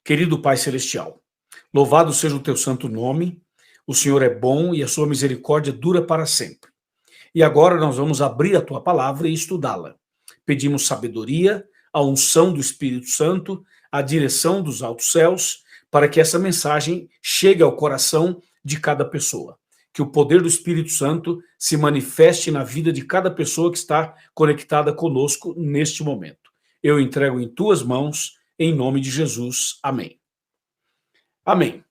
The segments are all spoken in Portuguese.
Querido Pai Celestial, louvado seja o teu santo nome, o Senhor é bom e a sua misericórdia dura para sempre. E agora nós vamos abrir a tua palavra e estudá-la. Pedimos sabedoria, a unção do Espírito Santo, a direção dos altos céus, para que essa mensagem chegue ao coração de cada pessoa. Que o poder do Espírito Santo se manifeste na vida de cada pessoa que está conectada conosco neste momento. Eu entrego em tuas mãos, em nome de Jesus. Amém. Amém.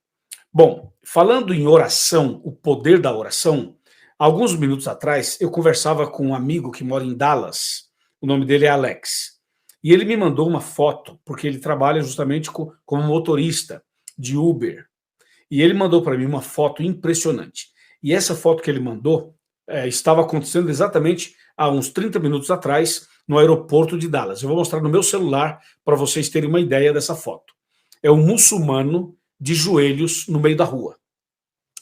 Bom, falando em oração, o poder da oração, alguns minutos atrás eu conversava com um amigo que mora em Dallas, o nome dele é Alex, e ele me mandou uma foto, porque ele trabalha justamente como motorista de Uber, e ele mandou para mim uma foto impressionante. E essa foto que ele mandou estava acontecendo exatamente há uns 30 minutos atrás, no aeroporto de Dallas. Eu vou mostrar no meu celular para vocês terem uma ideia dessa foto. É um muçulmano de joelhos no meio da rua.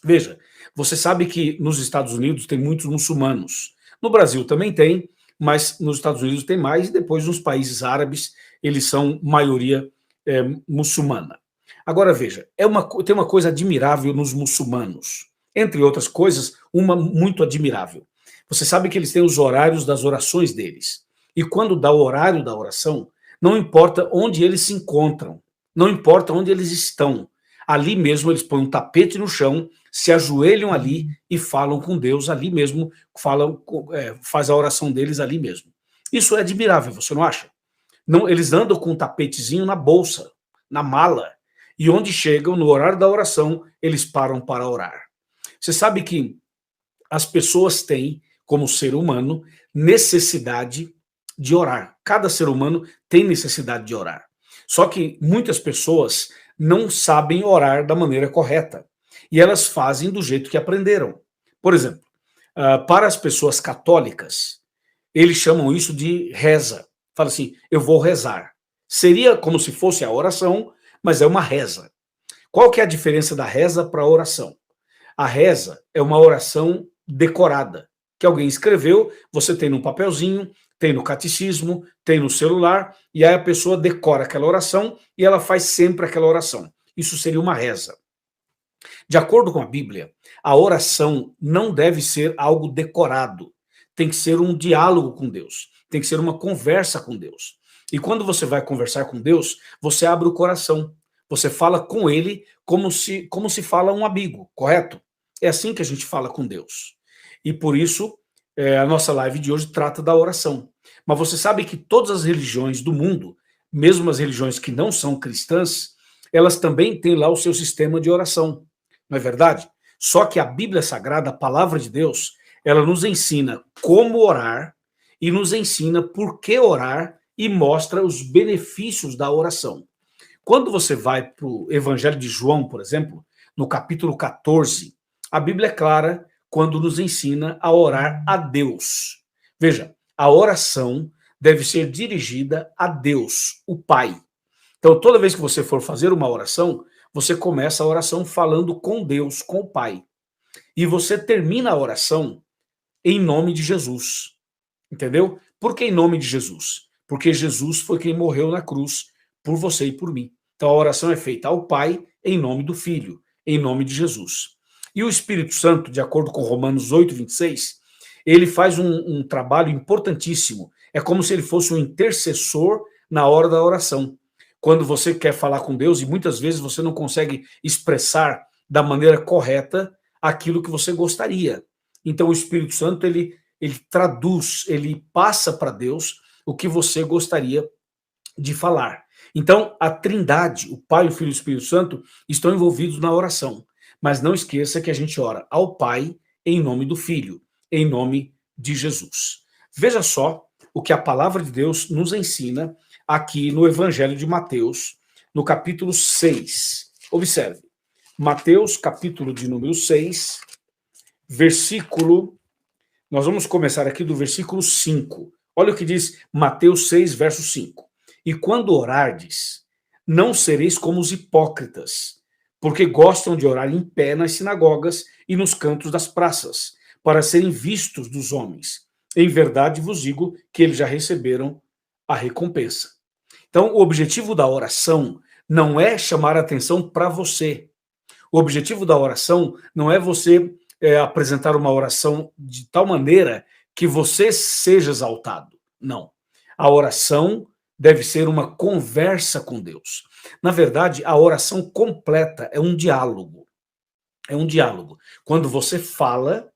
Veja, você sabe que nos Estados Unidos tem muitos muçulmanos. No Brasil também tem, mas nos Estados Unidos tem mais, e depois nos países árabes eles são maioria muçulmana. Agora veja, tem uma coisa admirável nos muçulmanos. Entre outras coisas, uma muito admirável. Você sabe que eles têm os horários das orações deles. E quando dá o horário da oração, não importa onde eles se encontram, não importa onde eles estão, ali mesmo eles põem um tapete no chão, se ajoelham ali e falam com Deus ali mesmo, faz a oração deles ali mesmo. Isso é admirável, você não acha? Não, eles andam com um tapetezinho na bolsa, na mala, e onde chegam, no horário da oração, eles param para orar. Você sabe que as pessoas têm, como ser humano, necessidade de orar. Cada ser humano tem necessidade de orar. Só que muitas pessoas não sabem orar da maneira correta. E elas fazem do jeito que aprenderam. Por exemplo, para as pessoas católicas, eles chamam isso de reza. Fala assim, eu vou rezar. Seria como se fosse a oração, mas é uma reza. Qual que é a diferença da reza para a oração? A reza é uma oração decorada, que alguém escreveu, você tem num papelzinho, tem no catecismo, tem no celular, e aí a pessoa decora aquela oração e ela faz sempre aquela oração. Isso seria uma reza. De acordo com a Bíblia, a oração não deve ser algo decorado. Tem que ser um diálogo com Deus. Tem que ser uma conversa com Deus. E quando você vai conversar com Deus, você abre o coração. Você fala com Ele como se fala um amigo, correto? É assim que a gente fala com Deus. E por isso, a nossa live de hoje trata da oração. Mas você sabe que todas as religiões do mundo, mesmo as religiões que não são cristãs, elas também têm lá o seu sistema de oração. Não é verdade? Só que a Bíblia Sagrada, a palavra de Deus, ela nos ensina como orar e nos ensina por que orar e mostra os benefícios da oração. Quando você vai para o Evangelho de João, por exemplo, no capítulo 14, a Bíblia é clara quando nos ensina a orar a Deus. Veja, a oração deve ser dirigida a Deus, o Pai. Então, toda vez que você for fazer uma oração, você começa a oração falando com Deus, com o Pai. E você termina a oração em nome de Jesus. Entendeu? Por que em nome de Jesus? Porque Jesus foi quem morreu na cruz por você e por mim. Então, a oração é feita ao Pai em nome do Filho, em nome de Jesus. E o Espírito Santo, de acordo com Romanos 8:26, ele faz um trabalho importantíssimo. É como se ele fosse um intercessor na hora da oração. Quando você quer falar com Deus e muitas vezes você não consegue expressar da maneira correta aquilo que você gostaria. Então o Espírito Santo, ele traduz, ele passa para Deus o que você gostaria de falar. Então a Trindade, o Pai, o Filho e o Espírito Santo, estão envolvidos na oração. Mas não esqueça que a gente ora ao Pai em nome do Filho, em nome de Jesus. Veja só o que a palavra de Deus nos ensina aqui no Evangelho de Mateus, no capítulo 6. Observe, Mateus, capítulo de número 6, versículo... Nós vamos começar aqui do versículo 5. Olha o que diz Mateus 6, verso 5. E quando orardes, não sereis como os hipócritas, porque gostam de orar em pé nas sinagogas e nos cantos das praças, para serem vistos dos homens. Em verdade vos digo que eles já receberam a recompensa. Então, o objetivo da oração não é chamar a atenção para você. O objetivo da oração não é você apresentar uma oração de tal maneira que você seja exaltado. Não. A oração deve ser uma conversa com Deus. Na verdade, a oração completa é um diálogo. É um diálogo. Quando você fala,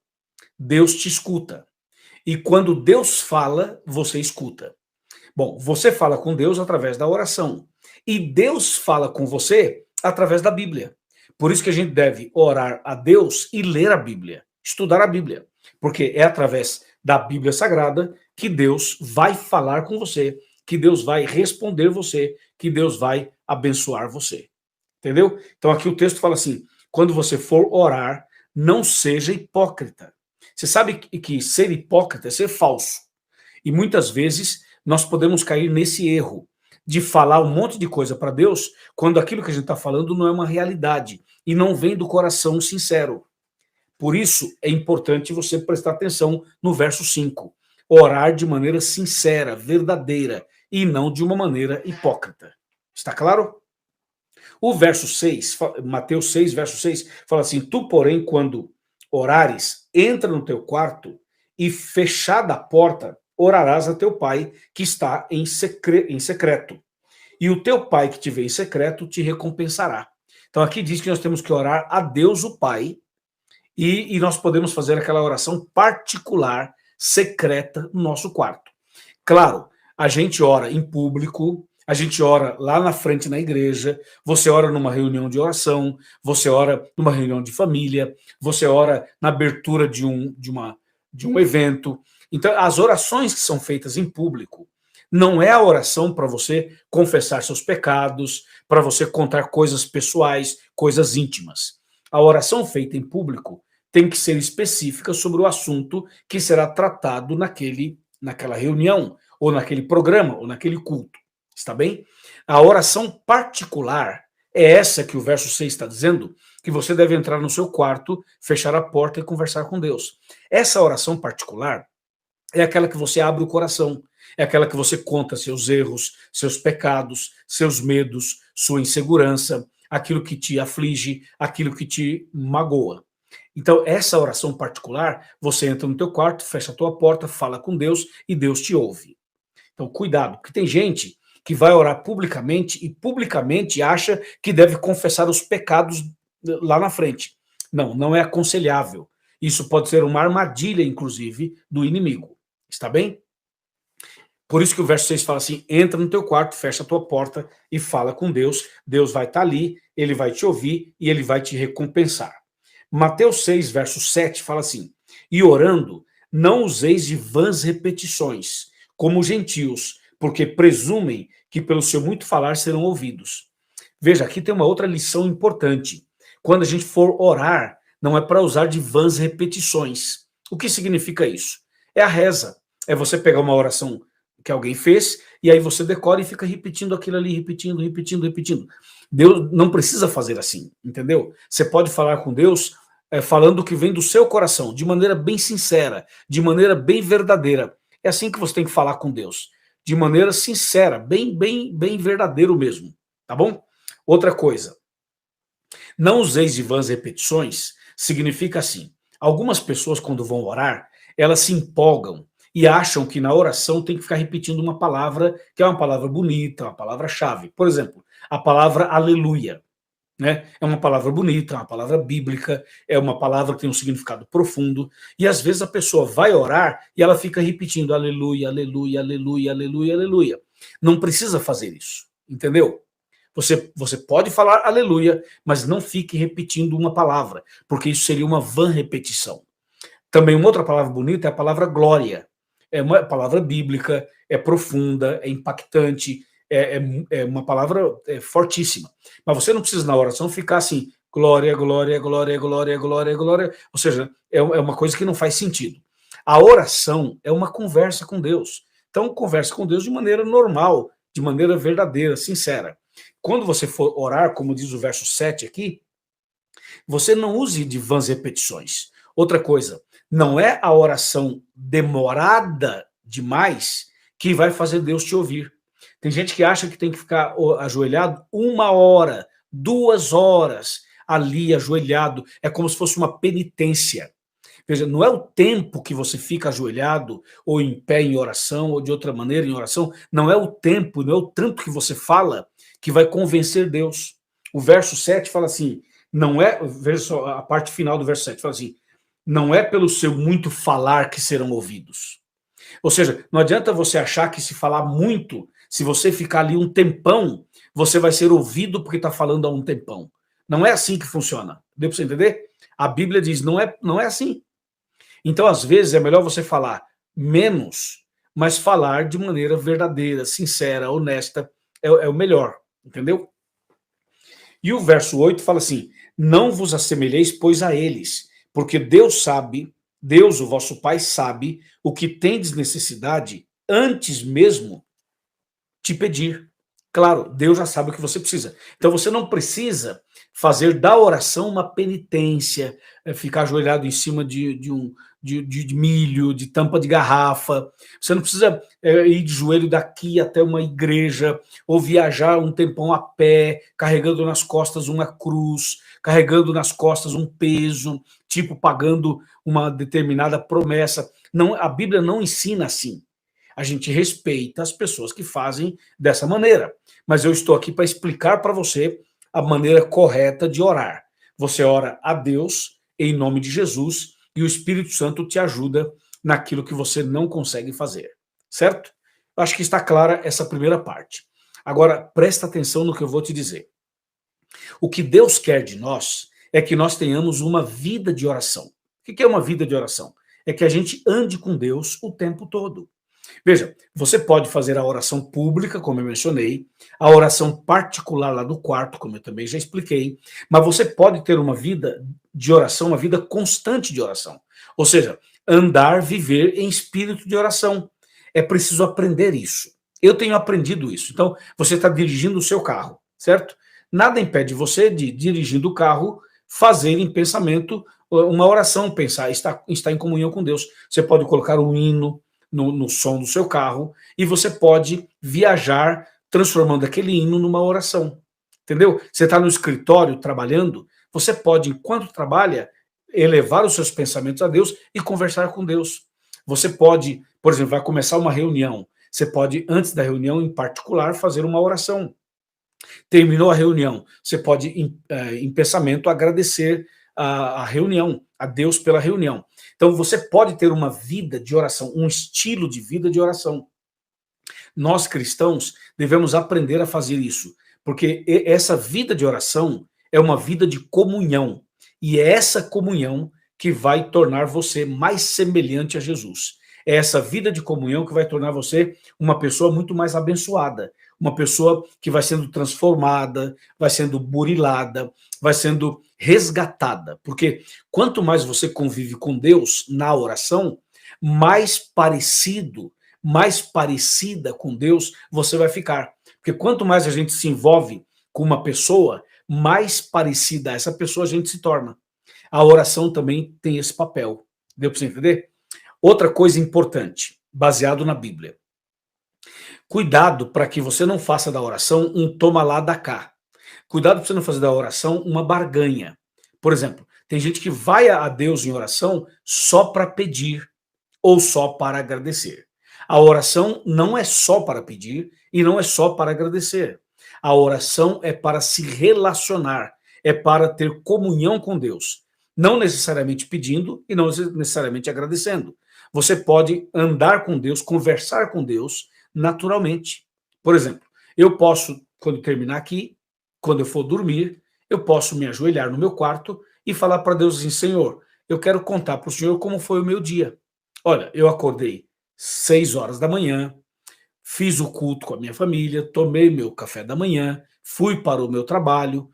Deus te escuta. E quando Deus fala, você escuta. Bom, você fala com Deus através da oração. E Deus fala com você através da Bíblia. Por isso que a gente deve orar a Deus e ler a Bíblia, estudar a Bíblia. Porque é através da Bíblia Sagrada que Deus vai falar com você, que Deus vai responder você, que Deus vai abençoar você. Entendeu? Então aqui o texto fala assim, quando você for orar, não seja hipócrita. Você sabe que ser hipócrita é ser falso. E muitas vezes nós podemos cair nesse erro de falar um monte de coisa para Deus quando aquilo que a gente está falando não é uma realidade e não vem do coração sincero. Por isso é importante você prestar atenção no verso 5. Orar de maneira sincera, verdadeira e não de uma maneira hipócrita. Está claro? O verso 6, Mateus 6, verso 6, fala assim, tu, porém, quando orares, entra no teu quarto e, fechada a porta, orarás a teu pai que está em secreto. E o teu pai que te vê em secreto te recompensará. Então aqui diz que nós temos que orar a Deus o Pai e nós podemos fazer aquela oração particular, secreta, no nosso quarto. Claro, a gente ora em público, a gente ora lá na frente na igreja, você ora numa reunião de oração, você ora numa reunião de família, você ora na abertura de um evento. Então, as orações que são feitas em público não é a oração para você confessar seus pecados, para você contar coisas pessoais, coisas íntimas. A oração feita em público tem que ser específica sobre o assunto que será tratado naquela reunião, ou naquele programa, ou naquele culto. Está bem? A oração particular é essa que o verso 6 está dizendo, que você deve entrar no seu quarto, fechar a porta e conversar com Deus. Essa oração particular é aquela que você abre o coração, é aquela que você conta seus erros, seus pecados, seus medos, sua insegurança, aquilo que te aflige, aquilo que te magoa. Então, essa oração particular, você entra no teu quarto, fecha a tua porta, fala com Deus e Deus te ouve. Então, cuidado, porque tem gente que vai orar publicamente e publicamente acha que deve confessar os pecados lá na frente. Não, não é aconselhável. Isso pode ser uma armadilha, inclusive, do inimigo. Está bem? Por isso que o verso 6 fala assim, entra no teu quarto, fecha a tua porta e fala com Deus. Deus vai estar ali, ele vai te ouvir e ele vai te recompensar. Mateus 6, verso 7 fala assim, e orando, não useis de vãs repetições, como os gentios, porque presumem que pelo seu muito falar serão ouvidos. Veja, aqui tem uma outra lição importante. Quando a gente for orar, não é para usar de vãs repetições. O que significa isso? É a reza. É você pegar uma oração que alguém fez, e aí você decora e fica repetindo aquilo ali, repetindo, repetindo, repetindo. Deus não precisa fazer assim, entendeu? Você pode falar com Deus falando o que vem do seu coração, de maneira bem sincera, de maneira bem verdadeira. É assim que você tem que falar com Deus, de maneira sincera, bem verdadeiro mesmo, tá bom? Outra coisa, não useis de vãs repetições, significa assim, algumas pessoas quando vão orar, elas se empolgam e acham que na oração tem que ficar repetindo uma palavra que é uma palavra bonita, uma palavra-chave. Por exemplo, a palavra aleluia. Né? É uma palavra bonita, é uma palavra bíblica, é uma palavra que tem um significado profundo, e às vezes a pessoa vai orar e ela fica repetindo aleluia, aleluia, aleluia, aleluia, aleluia. Não precisa fazer isso, entendeu? Você pode falar aleluia, mas não fique repetindo uma palavra, porque isso seria uma vã repetição. Também uma outra palavra bonita é a palavra glória. É uma palavra bíblica, é profunda, é impactante, é uma palavra fortíssima. Mas você não precisa na oração ficar assim, glória, glória, glória, glória, glória, glória. Ou seja, é uma coisa que não faz sentido. A oração é uma conversa com Deus. Então, converse com Deus de maneira normal, de maneira verdadeira, sincera. Quando você for orar, como diz o verso 7 aqui, você não use de vãs repetições. Outra coisa, não é a oração demorada demais que vai fazer Deus te ouvir. Tem gente que acha que tem que ficar ajoelhado 1 hora, 2 horas ali ajoelhado. É como se fosse uma penitência. Veja, não é o tempo que você fica ajoelhado, ou em pé em oração, ou de outra maneira em oração, não é o tempo, não é o tanto que você fala que vai convencer Deus. O verso 7 fala assim, não é, veja só a parte final do verso 7, fala assim, não é pelo seu muito falar que serão ouvidos. Ou seja, não adianta você achar que se falar muito, se você ficar ali um tempão, você vai ser ouvido porque está falando há um tempão. Não é assim que funciona. Deu para você entender? A Bíblia diz, não é assim. Então, às vezes, é melhor você falar menos, mas falar de maneira verdadeira, sincera, honesta, é o melhor, entendeu? E o verso 8 fala assim, não vos assemelheis, pois, a eles, porque Deus sabe, Deus, o vosso Pai, sabe o que tendes necessidade antes mesmo te pedir. Claro, Deus já sabe o que você precisa. Então você não precisa fazer da oração uma penitência, ficar ajoelhado em cima de milho, de tampa de garrafa. Você não precisa ir de joelho daqui até uma igreja, ou viajar um tempão a pé, carregando nas costas uma cruz, carregando nas costas um peso, tipo pagando uma determinada promessa. Não, a Bíblia não ensina assim. A gente respeita as pessoas que fazem dessa maneira. Mas eu estou aqui para explicar para você a maneira correta de orar. Você ora a Deus em nome de Jesus e o Espírito Santo te ajuda naquilo que você não consegue fazer. Certo? Acho que está clara essa primeira parte. Agora, presta atenção no que eu vou te dizer. O que Deus quer de nós é que nós tenhamos uma vida de oração. O que é uma vida de oração? É que a gente ande com Deus o tempo todo. Veja, você pode fazer a oração pública, como eu mencionei, a oração particular lá do quarto, como eu também já expliquei, mas você pode ter uma vida de oração, uma vida constante de oração. Ou seja, andar, viver em espírito de oração. É preciso aprender isso. Eu tenho aprendido isso. Então, você está dirigindo o seu carro, certo? Nada impede você de, dirigindo o carro, fazer em pensamento uma oração, pensar, está em comunhão com Deus. Você pode colocar um hino, no som do seu carro, e você pode viajar transformando aquele hino numa oração. Entendeu? Você está no escritório trabalhando, você pode, enquanto trabalha, elevar os seus pensamentos a Deus e conversar com Deus. Você pode, por exemplo, vai começar uma reunião, você pode, antes da reunião, em particular, fazer uma oração. Terminou a reunião, você pode, em pensamento, agradecer a reunião, a Deus pela reunião. Então, você pode ter uma vida de oração, um estilo de vida de oração. Nós, cristãos, devemos aprender a fazer isso, porque essa vida de oração é uma vida de comunhão, e é essa comunhão que vai tornar você mais semelhante a Jesus. É essa vida de comunhão que vai tornar você uma pessoa muito mais abençoada, uma pessoa que vai sendo transformada, vai sendo burilada, vai sendo resgatada. Porque quanto mais você convive com Deus na oração, mais parecido, mais parecida com Deus você vai ficar. Porque quanto mais a gente se envolve com uma pessoa, mais parecida a essa pessoa a gente se torna. A oração também tem esse papel. Deu para você entender? Outra coisa importante, baseado na Bíblia. Cuidado para que você não faça da oração um toma lá da cá. Cuidado para você não fazer da oração uma barganha. Por exemplo, tem gente que vai a Deus em oração só para pedir ou só para agradecer. A oração não é só para pedir e não é só para agradecer. A oração é para se relacionar, é para ter comunhão com Deus. Não necessariamente pedindo e não necessariamente agradecendo. Você pode andar com Deus, conversar com Deus naturalmente. Por exemplo, eu posso, quando terminar aqui, quando eu for dormir, eu posso me ajoelhar no meu quarto e falar para Deus assim, Senhor, eu quero contar para o Senhor como foi o meu dia. Olha, eu acordei 6 horas da manhã, fiz o culto com a minha família, tomei meu café da manhã, fui para o meu trabalho,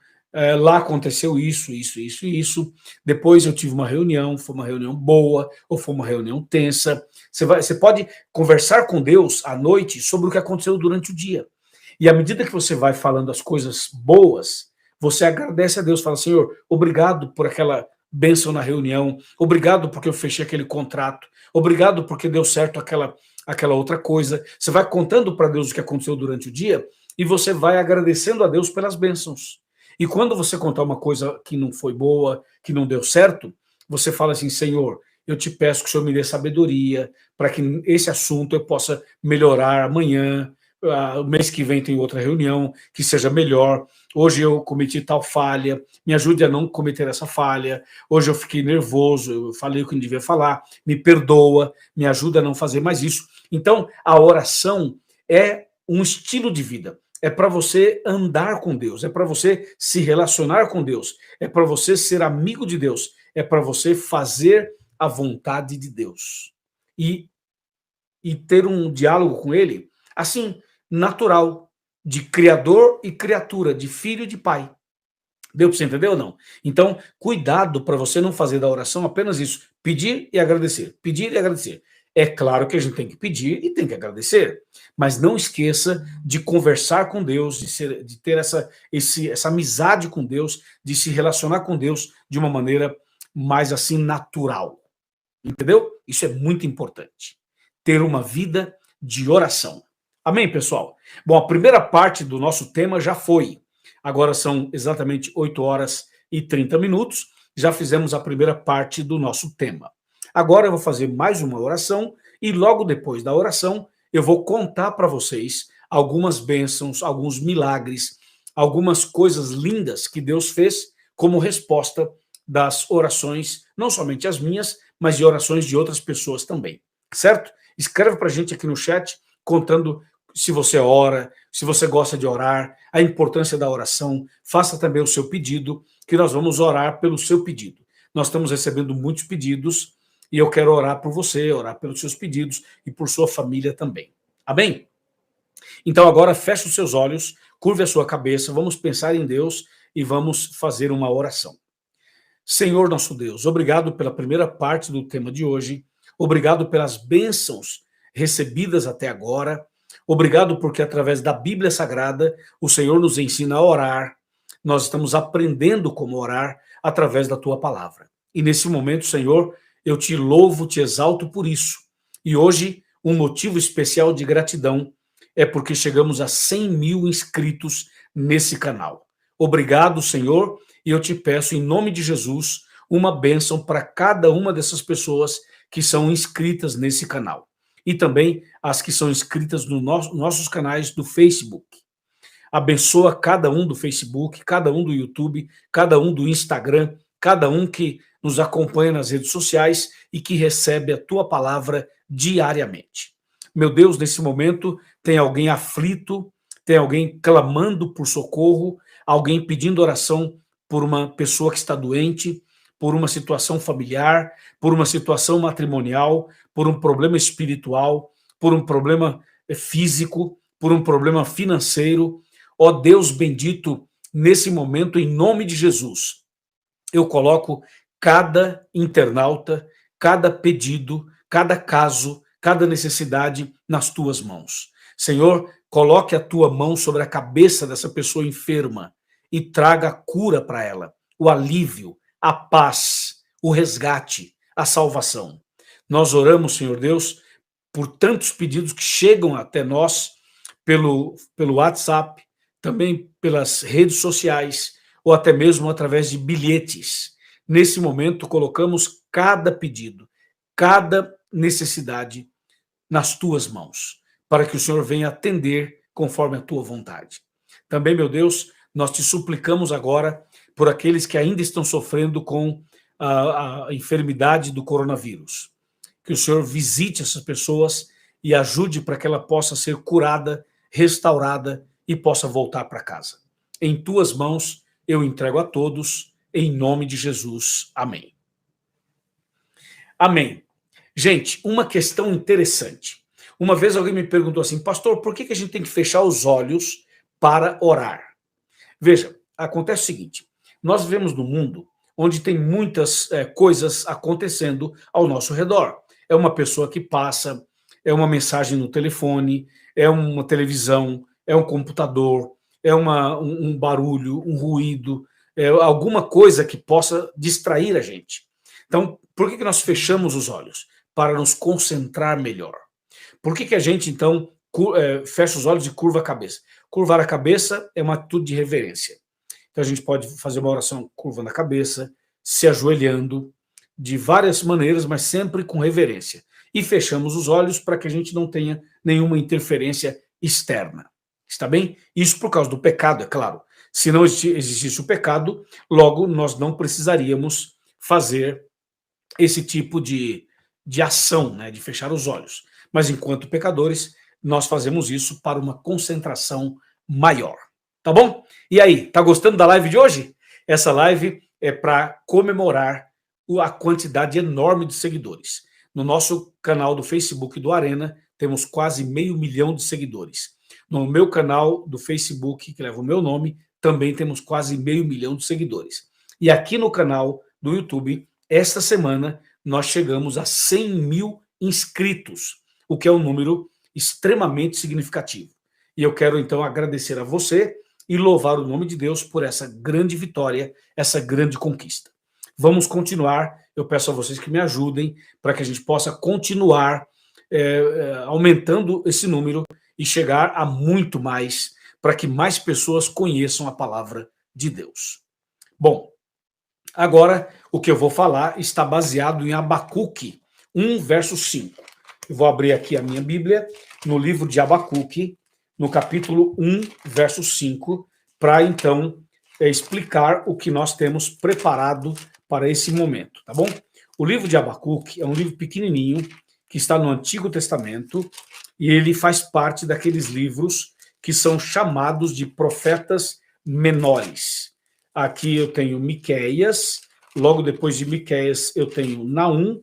lá aconteceu isso, isso, isso e isso, depois eu tive uma reunião, foi uma reunião boa, ou foi uma reunião tensa. Você pode conversar com Deus à noite sobre o que aconteceu durante o dia. E à medida que você vai falando as coisas boas, você agradece a Deus, fala, Senhor, obrigado por aquela bênção na reunião, obrigado porque eu fechei aquele contrato, obrigado porque deu certo aquela outra coisa. Você vai contando para Deus o que aconteceu durante o dia e você vai agradecendo a Deus pelas bênçãos. E quando você contar uma coisa que não foi boa, que não deu certo, você fala assim: Senhor, eu te peço que o Senhor me dê sabedoria para que esse assunto eu possa melhorar amanhã, o mês que vem tem outra reunião, que seja melhor. Hoje eu cometi tal falha, me ajude a não cometer essa falha. Hoje eu fiquei nervoso, eu falei o que não devia falar, me perdoa, me ajuda a não fazer mais isso. Então, a oração é um estilo de vida. É para você andar com Deus, é para você se relacionar com Deus, é para você ser amigo de Deus, é para você fazer a vontade de Deus. E ter um diálogo com Ele, assim, natural, de criador e criatura, de filho e de pai. Deu para você entender ou não? Então, cuidado para você não fazer da oração apenas isso, pedir e agradecer, pedir e agradecer. É claro que a gente tem que pedir e tem que agradecer, mas não esqueça de conversar com Deus, de ter essa amizade com Deus, de se relacionar com Deus de uma maneira mais assim natural. Entendeu? Isso é muito importante. Ter uma vida de oração. Amém, pessoal? Bom, a primeira parte do nosso tema já foi. Agora são exatamente 8 horas e 30 minutos. Já fizemos a primeira parte do nosso tema. Agora eu vou fazer mais uma oração e logo depois da oração eu vou contar para vocês algumas bênçãos, alguns milagres, algumas coisas lindas que Deus fez como resposta das orações, não somente as minhas, mas de orações de outras pessoas também, certo? Escreve para a gente aqui no chat, contando se você ora, se você gosta de orar, a importância da oração, faça também o seu pedido, que nós vamos orar pelo seu pedido. Nós estamos recebendo muitos pedidos e eu quero orar por você, orar pelos seus pedidos e por sua família também. Amém? Então agora feche os seus olhos, curve a sua cabeça, vamos pensar em Deus e vamos fazer uma oração. Senhor nosso Deus, obrigado pela primeira parte do tema de hoje, obrigado pelas bênçãos recebidas até agora, obrigado porque através da Bíblia Sagrada o Senhor nos ensina a orar, nós estamos aprendendo como orar através da Tua Palavra. E nesse momento, Senhor, eu te louvo, te exalto por isso. E hoje, um motivo especial de gratidão é porque chegamos a 100 mil inscritos nesse canal. Obrigado, Senhor, e eu te peço, em nome de Jesus, uma bênção para cada uma dessas pessoas que são inscritas nesse canal. E também as que são inscritas nos nossos canais do Facebook. Abençoa cada um do Facebook, cada um do YouTube, cada um do Instagram, cada um que nos acompanha nas redes sociais e que recebe a tua palavra diariamente. Meu Deus, nesse momento tem alguém aflito, tem alguém clamando por socorro, alguém pedindo oração por uma pessoa que está doente, por uma situação familiar, por uma situação matrimonial, por um problema espiritual, por um problema físico, por um problema financeiro. Ó Deus bendito, nesse momento, em nome de Jesus, eu coloco cada internauta, cada pedido, cada caso, cada necessidade nas tuas mãos. Senhor, coloque a tua mão sobre a cabeça dessa pessoa enferma e traga a cura para ela, o alívio, a paz, o resgate, a salvação. Nós oramos, Senhor Deus, por tantos pedidos que chegam até nós pelo WhatsApp, também pelas redes sociais ou até mesmo através de bilhetes. Nesse momento, colocamos cada pedido, cada necessidade nas tuas mãos, para que o Senhor venha atender conforme a tua vontade. Também, meu Deus, nós te suplicamos agora por aqueles que ainda estão sofrendo com a enfermidade do coronavírus. Que o Senhor visite essas pessoas e ajude para que ela possa ser curada, restaurada e possa voltar para casa. Em tuas mãos eu entrego a todos, em nome de Jesus. Amém. Amém. Gente, uma questão interessante. Uma vez alguém me perguntou assim, pastor, por que a gente tem que fechar os olhos para orar? Veja, acontece o seguinte, nós vivemos num mundo onde tem muitas coisas acontecendo ao nosso redor. É uma pessoa que passa, é uma mensagem no telefone, é uma televisão, é um computador, é um barulho, um ruído, é alguma coisa que possa distrair a gente. Então, por que nós fechamos os olhos? Para nos concentrar melhor. Por que a gente, então, fecha os olhos e curva a cabeça? Curvar a cabeça é uma atitude de reverência. Então a gente pode fazer uma oração curvando a cabeça, se ajoelhando, de várias maneiras, mas sempre com reverência. E fechamos os olhos para que a gente não tenha nenhuma interferência externa. Está bem? Isso por causa do pecado, é claro. Se não existisse o pecado, logo nós não precisaríamos fazer esse tipo de ação, né, de fechar os olhos. Mas enquanto pecadores, nós fazemos isso para uma concentração maior. Tá bom? E aí, tá gostando da live de hoje? Essa live é para comemorar a quantidade enorme de seguidores. No nosso canal do Facebook do Arena, temos quase 500 mil de seguidores. No meu canal do Facebook, que leva o meu nome, também temos quase 500 mil de seguidores. E aqui no canal do YouTube, esta semana, nós chegamos a 100 mil inscritos, o que é um número extremamente significativo. E eu quero, então, agradecer a você e louvar o nome de Deus por essa grande vitória, essa grande conquista. Vamos continuar, eu peço a vocês que me ajudem para que a gente possa continuar aumentando esse número e chegar a muito mais, para que mais pessoas conheçam a palavra de Deus. Bom, agora o que eu vou falar está baseado em Abacuque 1, verso 5. Eu vou abrir aqui a minha Bíblia, no livro de Abacuque, no capítulo 1, verso 5, para então explicar o que nós temos preparado para esse momento, tá bom? O livro de Abacuque é um livro pequenininho, que está no Antigo Testamento, e ele faz parte daqueles livros que são chamados de profetas menores. Aqui eu tenho Miqueias, logo depois de Miqueias eu tenho Naum,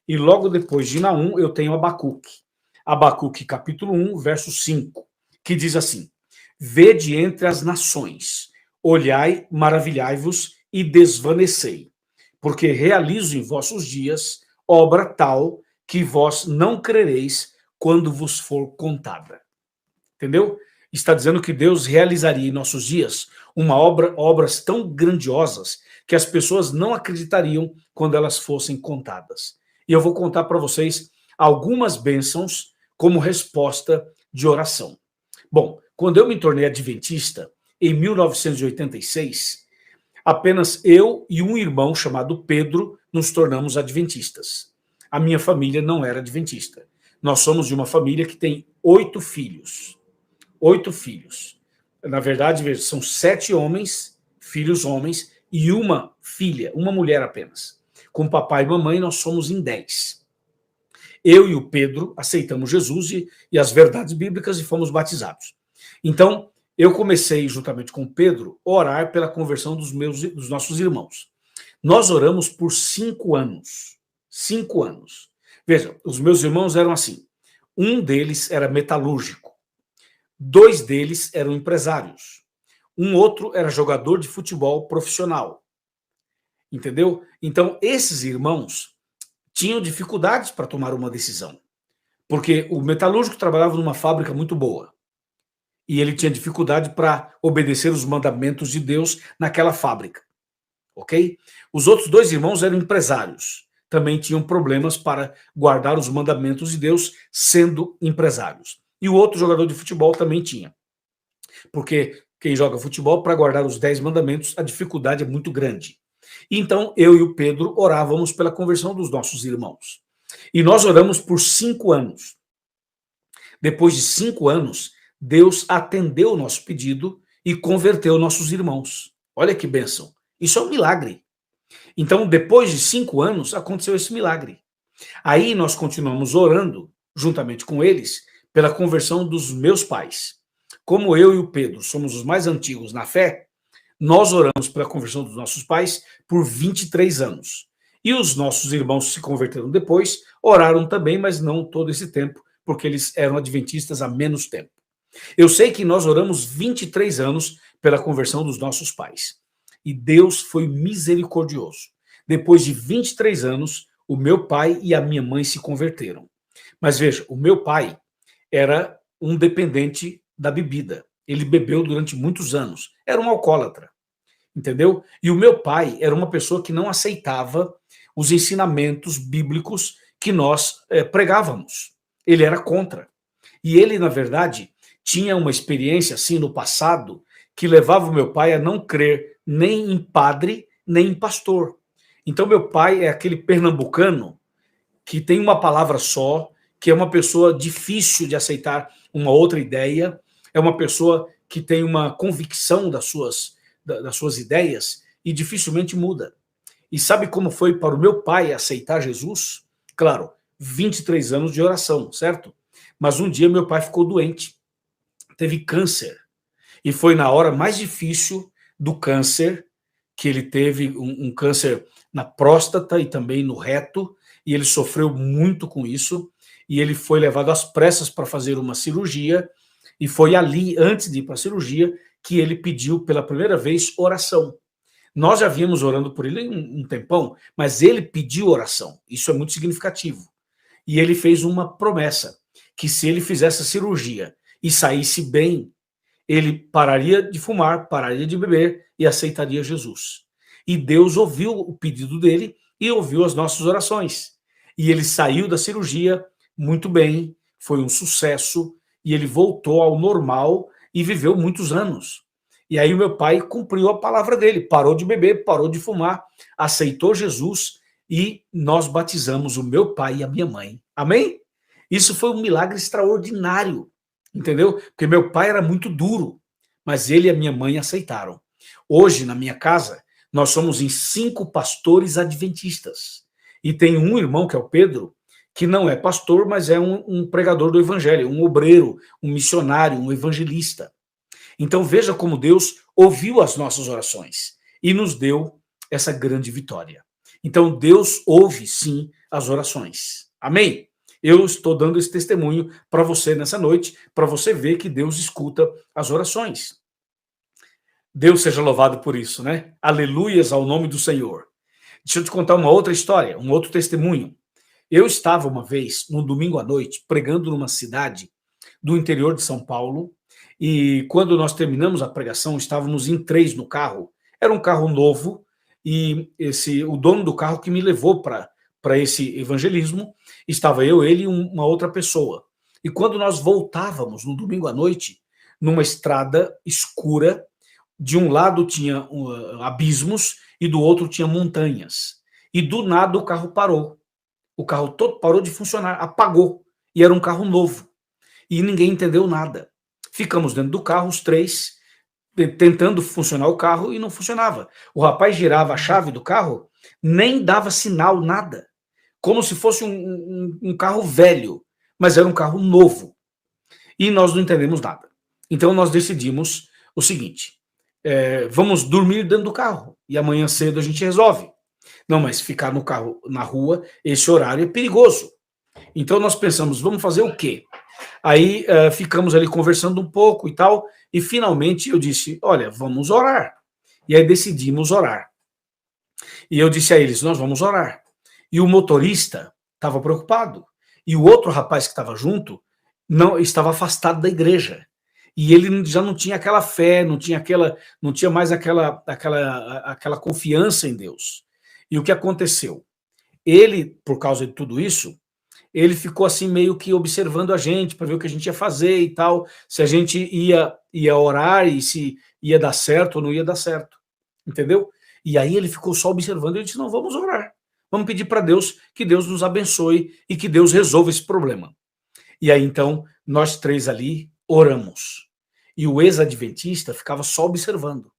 e logo depois de Naum eu tenho Abacuque. Abacuque capítulo 1, verso 5, que diz assim: Vede entre as nações, olhai, maravilhai-vos e desvanecei, porque realizo em vossos dias obra tal que vós não crereis quando vos for contada. Entendeu? Está dizendo que Deus realizaria em nossos dias obras tão grandiosas que as pessoas não acreditariam quando elas fossem contadas. E eu vou contar para vocês algumas bênçãos como resposta de oração. Bom, quando eu me tornei adventista, em 1986, apenas eu e um irmão chamado Pedro nos tornamos adventistas. A minha família não era adventista. Nós somos de uma família que tem 8 filhos. 8 filhos. Na verdade, são 7 homens, filhos homens, e uma filha, uma mulher apenas. Com papai e mamãe, nós somos em 10. Eu e o Pedro aceitamos Jesus e as verdades bíblicas e fomos batizados. Então, eu comecei, juntamente com o Pedro, a orar pela conversão dos nossos irmãos. Nós oramos por 5 anos. 5 anos. Veja, os meus irmãos eram assim. Um deles era metalúrgico. 2 deles eram empresários. Um outro era jogador de futebol profissional. Entendeu? Então, esses irmãos tinham dificuldades para tomar uma decisão. Porque o metalúrgico trabalhava numa fábrica muito boa. E ele tinha dificuldade para obedecer os mandamentos de Deus naquela fábrica. Ok? Os outros 2 irmãos eram empresários. Também tinham problemas para guardar os mandamentos de Deus sendo empresários. E o outro jogador de futebol também tinha. Porque quem joga futebol, para guardar os 10 mandamentos, a dificuldade é muito grande. Então, eu e o Pedro orávamos pela conversão dos nossos irmãos. E nós oramos por 5 anos. Depois de 5 anos, Deus atendeu o nosso pedido e converteu nossos irmãos. Olha que bênção. Isso é um milagre. Então, depois de 5 anos, aconteceu esse milagre. Aí nós continuamos orando, juntamente com eles, pela conversão dos meus pais. Como eu e o Pedro somos os mais antigos na fé, nós oramos pela conversão dos nossos pais por 23 anos. E os nossos irmãos se converteram depois, oraram também, mas não todo esse tempo, porque eles eram adventistas há menos tempo. Eu sei que nós oramos 23 anos pela conversão dos nossos pais. E Deus foi misericordioso. Depois de 23 anos, o meu pai e a minha mãe se converteram. Mas veja, o meu pai era um dependente da bebida. Ele bebeu durante muitos anos. Era um alcoólatra. Entendeu? E o meu pai era uma pessoa que não aceitava os ensinamentos bíblicos que nós pregávamos. ele era contra. E ele, na verdade, tinha uma experiência assim no passado que levava o meu pai a não crer nem em padre, nem em pastor. Então, meu pai é aquele pernambucano que tem uma palavra só, que é uma pessoa difícil de aceitar uma outra ideia, é uma pessoa que tem uma convicção das suas ideias e dificilmente muda. E sabe como foi para o meu pai aceitar Jesus? Claro, 23 anos de oração, certo? Mas um dia meu pai ficou doente, teve câncer. E foi na hora mais difícil do câncer, que ele teve um câncer na próstata e também no reto, e ele sofreu muito com isso, e ele foi levado às pressas para fazer uma cirurgia, e foi ali, antes de ir para a cirurgia, que ele pediu pela primeira vez oração. Nós já vínhamos orando por ele um tempão, mas ele pediu oração. Isso é muito significativo. E ele fez uma promessa, que se ele fizesse a cirurgia e saísse bem, ele pararia de fumar, pararia de beber e aceitaria Jesus. E Deus ouviu o pedido dele e ouviu as nossas orações. E ele saiu da cirurgia muito bem, foi um sucesso, e ele voltou ao normal e viveu muitos anos. E aí o meu pai cumpriu a palavra dele, parou de beber, parou de fumar, aceitou Jesus e nós batizamos o meu pai e a minha mãe. Amém? Isso foi um milagre extraordinário, entendeu? Porque meu pai era muito duro, mas ele e a minha mãe aceitaram. Hoje, na minha casa, nós somos em 5 pastores adventistas. E tem um irmão, que é o Pedro, que não é pastor, mas é um pregador do evangelho, um obreiro, um missionário, um evangelista. Então veja como Deus ouviu as nossas orações e nos deu essa grande vitória. Então Deus ouve sim as orações. Amém? Eu estou dando esse testemunho para você nessa noite, para você ver que Deus escuta as orações. Deus seja louvado por isso, né? Aleluias ao nome do Senhor. Deixa eu te contar uma outra história, um outro testemunho. Eu estava uma vez, num domingo à noite, pregando numa cidade do interior de São Paulo, e quando nós terminamos a pregação, estávamos em 3 no carro. Era um carro novo, e o dono do carro que me levou para esse evangelismo, estava eu, ele e uma outra pessoa. E quando nós voltávamos no domingo à noite, numa estrada escura, de um lado tinha abismos e do outro tinha montanhas. E do nada o carro parou. O carro todo parou de funcionar, apagou. E era um carro novo. E ninguém entendeu nada. Ficamos dentro do carro, os 3, tentando funcionar o carro e não funcionava. O rapaz girava a chave do carro, nem dava sinal, nada. Como se fosse um carro velho, mas era um carro novo. E nós não entendemos nada. Então nós decidimos o seguinte, vamos dormir dentro do carro e amanhã cedo a gente resolve. Não, mas ficar no carro, na rua, esse horário é perigoso. Então nós pensamos, vamos fazer o quê? Aí ficamos ali conversando um pouco e tal, e finalmente eu disse, olha, vamos orar. E aí decidimos orar. E eu disse a eles, nós vamos orar. E o motorista estava preocupado. E o outro rapaz que estava junto não estava afastado da igreja. E ele já não tinha aquela fé, não tinha mais aquela confiança em Deus. E o que aconteceu? Ele, por causa de tudo isso, ele ficou assim meio que observando a gente para ver o que a gente ia fazer e tal, se a gente ia orar e se ia dar certo ou não ia dar certo, entendeu? E aí ele ficou só observando e eu disse, não, vamos orar, vamos pedir para Deus que Deus nos abençoe e que Deus resolva esse problema. E aí então nós 3 ali oramos e o ex-adventista ficava só observando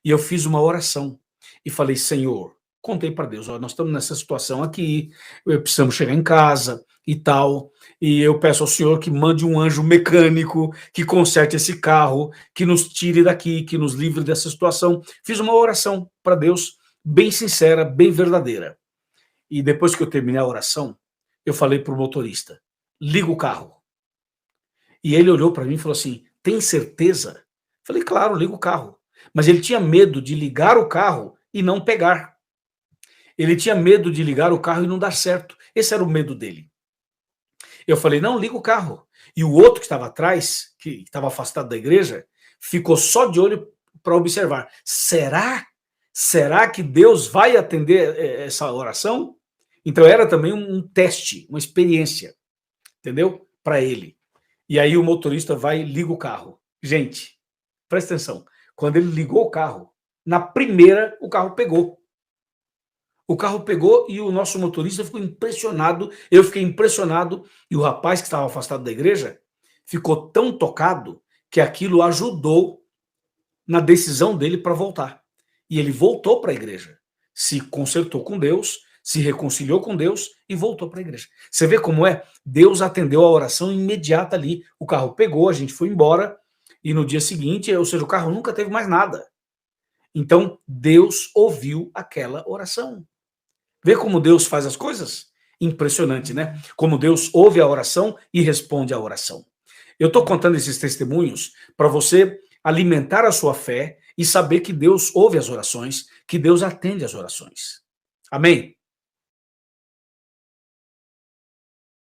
e eu fiz uma oração e falei, Senhor, contei para Deus, ó, nós estamos nessa situação aqui, precisamos chegar em casa e tal, e eu peço ao Senhor que mande um anjo mecânico, que conserte esse carro, que nos tire daqui, que nos livre dessa situação. Fiz uma oração para Deus, bem sincera, bem verdadeira. E depois que eu terminei a oração, eu falei para o motorista, liga o carro. E ele olhou para mim e falou assim, tem certeza? Falei, claro, liga o carro. Mas ele tinha medo de ligar o carro e não pegar. Ele tinha medo de ligar o carro e não dar certo. Esse era o medo dele. Eu falei, não, liga o carro. E o outro que estava atrás, que estava afastado da igreja, ficou só de olho para observar. Será que Deus vai atender essa oração? Então era também um teste, uma experiência. Entendeu? para ele. E aí o motorista vai e liga o carro. Gente, presta atenção. Quando ele ligou o carro, na primeira o carro pegou. O carro pegou e o nosso motorista ficou impressionado, eu fiquei impressionado, e o rapaz que estava afastado da igreja ficou tão tocado que aquilo ajudou na decisão dele para voltar. E ele voltou para a igreja, se consertou com Deus, se reconciliou com Deus e voltou para a igreja. Você vê como é? Deus atendeu a oração imediata ali. O carro pegou, a gente foi embora, e no dia seguinte, ou seja, o carro nunca teve mais nada. Então, Deus ouviu aquela oração. Vê como Deus faz as coisas? Impressionante, né? Como Deus ouve a oração e responde à oração. Eu estou contando esses testemunhos para você alimentar a sua fé e saber que Deus ouve as orações, que Deus atende as orações. Amém?